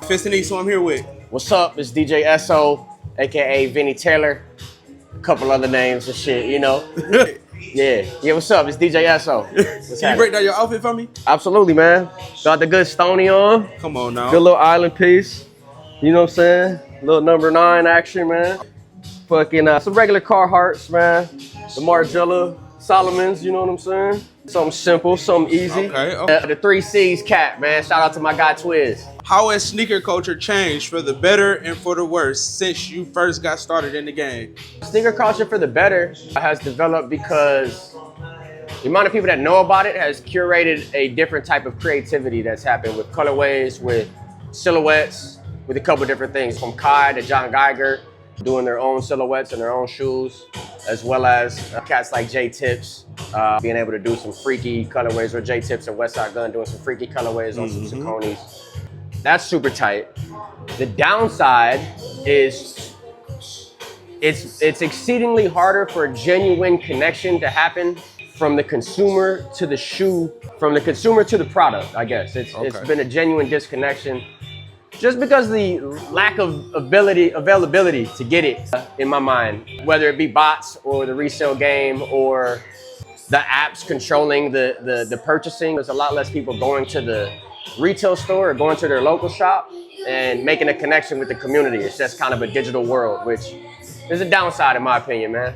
FITSANDEATS, who I'm here with. What's up? It's DJ Eso, aka Vinny Taylor. A couple other names and shit, you know. Yeah, what's up? It's DJ Eso. Can you break down your outfit for me? Absolutely, man. Got the good Stony on. Come on now. Good little island piece. You know what I'm saying? Little number 9 action, man. Fucking some regular Carhartts, man. The Margiela, Solomons, you know what I'm saying? Something simple, something easy. Okay. The 3 C's cap, man. Shout out to my guy Twiz. How has sneaker culture changed for the better and for the worse since you first got started in the game? Sneaker culture for the better has developed because the amount of people that know about it has curated a different type of creativity that's happened with colorways, with silhouettes, with a couple different things, from Kai to John Geiger doing their own silhouettes and their own shoes, as well as cats like J-Tips being able to do some freaky colorways, or J-Tips and Westside Gun doing some freaky colorways on some Sauconys. That's super tight. The downside is it's exceedingly harder for a genuine connection to happen from the consumer to the shoe, from the consumer to the product, I guess. It's been a genuine disconnection just because the lack of availability to get it, in my mind, whether it be bots or the resale game or the apps controlling the purchasing. There's a lot less people going to the retail store or going to their local shop and making a connection with the community. It's just kind of a digital world, which is a downside in my opinion, man.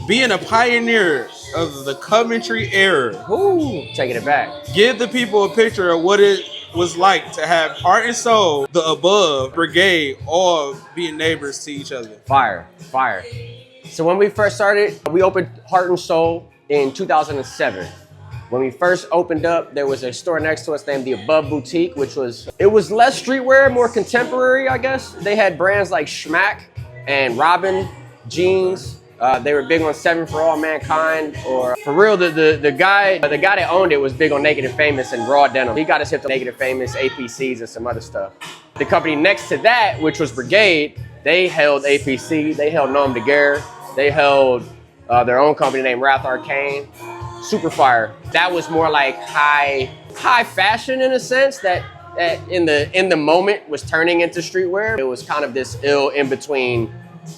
Being a pioneer of the Coventry era. Ooh, taking it back. Give the people a picture of what it was like to have Heart and Soul, the Above, Brigade, all being neighbors to each other. Fire. So when we first started, we opened Heart and Soul in 2007. When we first opened up, there was a store next to us named the Above Boutique, which was less streetwear, more contemporary, I guess. They had brands like Schmack and Robin jeans. They were big on 7 for All Mankind, or for real, the guy that owned it was big on Naked and Famous and raw denim. He got us hip to Naked and Famous, APCs, and some other stuff. The company next to that, which was Brigade, they held APC, they held Nom de Guerre, they held their own company named Wrath Arcane. Super fire. That was more like high fashion in a sense that in the moment was turning into streetwear. It was kind of this ill in between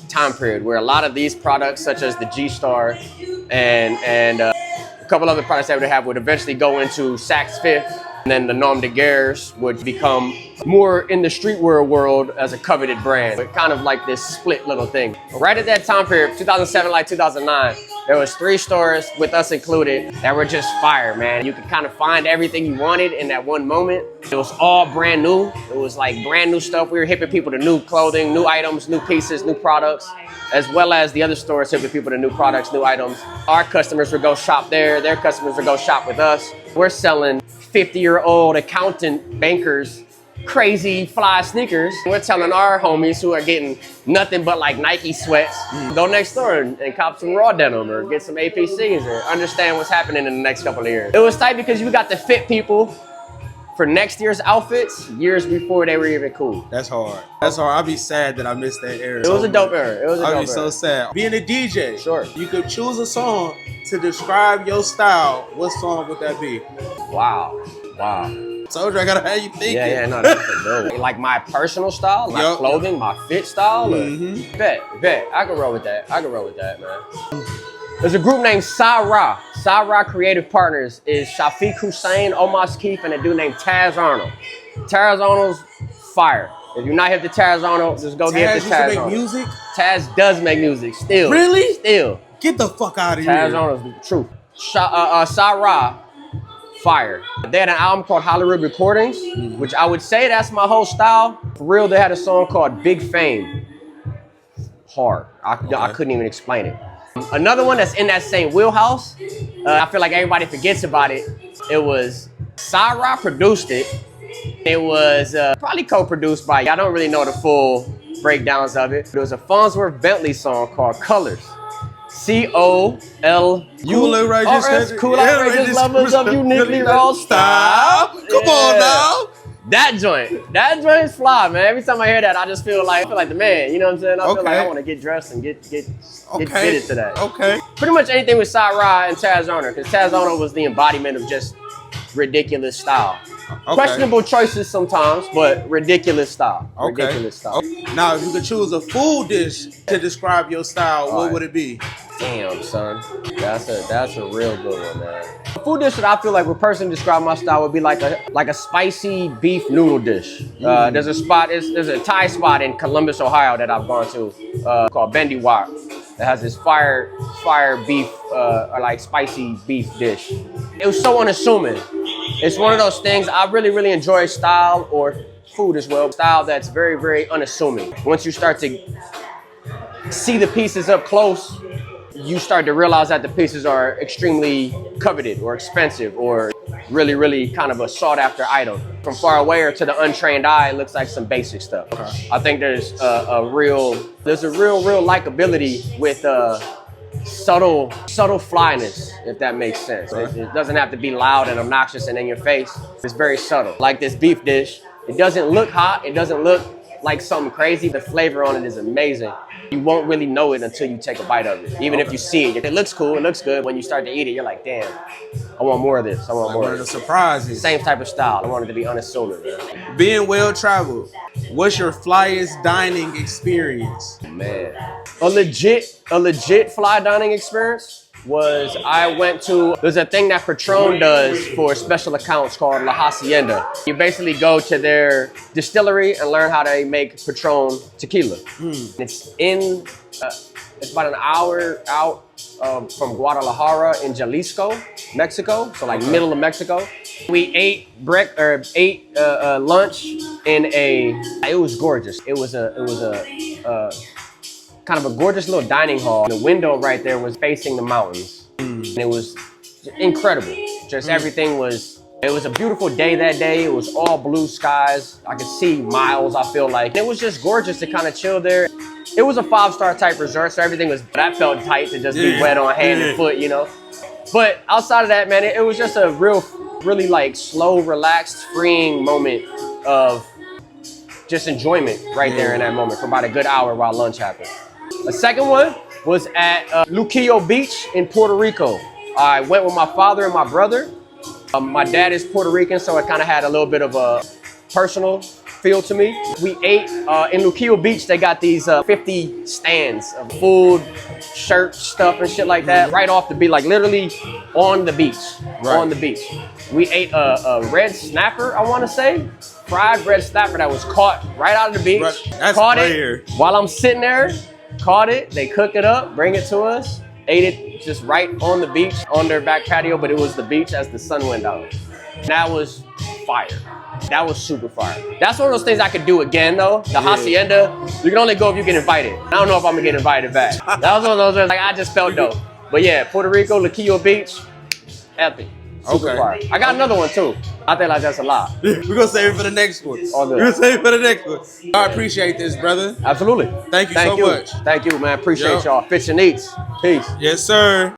time period where a lot of these products, such as the G-Star and a couple other products that we would have, would eventually go into Saks Fifth, and then the Nom de Guerres would become more in the streetwear world as a coveted brand. But kind of like this split little thing. Right at that time period, 2007, like 2009, there was 3 stores, with us included, that were just fire, man. You could kind of find everything you wanted in that one moment. It was all brand new. It was like brand new stuff. We were hipping people to new clothing, new items, new pieces, new products, as well as the other stores hipping people to new products, new items. Our customers would go shop there. Their customers would go shop with us. We're selling 50-year-old accountant bankers crazy fly sneakers. We're telling our homies who are getting nothing but like Nike sweats, go next door and cop some raw denim or get some APCs or understand what's happening in the next couple of years. It was tight because you got to fit people for next year's outfits years before they were even cool. That's hard. I'd be sad that I missed that era. It was a dope era. I'd be so sad. Being a DJ, sure, you could choose a song to describe your style. What song would that be? Wow. Told you I gotta have you thinking. Yeah, no, that's a dope. Like my personal style, my clothing, my fit style. Bet. I can roll with that. Man. There's a group named Sa-Ra. Sa-Ra Creative Partners is Shafiq Hussein, Omar Keith, and a dude named Taz Arnold. Taz Arnold's fire. If you're not hip to Taz Arnold, just go get the Taz Arnold. Music? Taz does make music still. Really? Still. Get the fuck out of here. Taz Arnold's the truth. Sa-Ra, fire. They had an album called Hollywood Recordings, which I would say that's my whole style. For real, they had a song called Big Fame. Hard. I couldn't even explain it. Another one that's in that same wheelhouse, I feel like everybody forgets about it. It was Sa-Ra produced it. It was probably co-produced by, I don't really know the full breakdowns of it. There was a Farnsworth Bentley song called Colors. C-O-L-U-R-S, cool, outrageous lovers of uniquely raw style. Come on now. That joint is fly, man. Every time I hear that, I just feel like the man. You know what I'm saying? I feel like I want to get dressed and get fitted to that. Okay. Pretty much anything with Sa-Ra and Taz Arnold, because Taz Arnold was the embodiment of just ridiculous style. Okay. Questionable choices sometimes, but ridiculous style. Okay. Ridiculous style. Okay. Now, if you could choose a food dish to describe your style, what would it be? Damn, son. That's a real good one, man. A food dish that I feel like would personally describe my style would be like a spicy beef noodle dish. There's a Thai spot in Columbus, Ohio that I've gone to called Bendy Wok that has this fire beef or like spicy beef dish. It was so unassuming. It's one of those things I really, really enjoy style or food as well. Style that's very, very unassuming. Once you start to see the pieces up close, you start to realize that the pieces are extremely coveted or expensive or really, really kind of a sought after item. From far away or to the untrained eye, it looks like some basic stuff. Okay. I think there's a real likability with subtle flyness, if that makes sense. It doesn't have to be loud and obnoxious and in your face. It's very subtle. Like this beef dish, it doesn't look hot. It doesn't look like something crazy. The flavor on it is amazing. You won't really know it until you take a bite of it. Even if you see it, it looks cool, it looks good. When you start to eat it, you're like, damn, I want more of this. I want more of this. Surprises. Same type of style. I want it to be unassuming, man. Being well traveled, what's your flyest dining experience? Man, a legit fly dining experience was there's a thing that Patron does for special accounts called La Hacienda. You basically go to their distillery and learn how they make Patron tequila. It's about an hour out from Guadalajara in Jalisco, Mexico, so like middle of Mexico. We ate lunch in it was gorgeous. It was a kind of a gorgeous little dining hall. The window right there was facing the mountains. And it was incredible. Just everything it was a beautiful day that day. It was all blue skies. I could see miles, I feel like. It was just gorgeous to kind of chill there. It was a 5-star type resort, so everything that felt tight to just be wet on hand and foot, you know? But outside of that, man, it was just a really like slow, relaxed, freeing moment of just enjoyment right there in that moment for about a good hour while lunch happened. The second one was at Luquillo Beach in Puerto Rico. I went with my father and my brother. My dad is Puerto Rican, so it kind of had a little bit of a personal feel to me. We ate in Luquillo Beach. They got these 50 stands of food, shirt stuff and shit like that right off the beach, like literally on the beach, on the beach. We ate a red snapper, I want to say. Fried red snapper that was caught right out of the beach. That's caught rare. it while I'm sitting there, caught it, they cook it up, bring it to us, ate it just right on the beach, on their back patio, but it was the beach as the sun went down. That was fire. That was super fire. That's one of those things I could do again though. The Hacienda, you can only go if you get invited. I don't know if I'm gonna get invited back. That was one of those like I just felt dope. But yeah, Puerto Rico, Luquillo Beach, epic. Super fire. I got another one too. I think like that's a lot. We're gonna save it for the next one. We're gonna save it for the next one. I appreciate this, brother. Absolutely. Thank you so much. Thank you, man. Appreciate y'all. Fits and Eats. Peace. Yes, sir.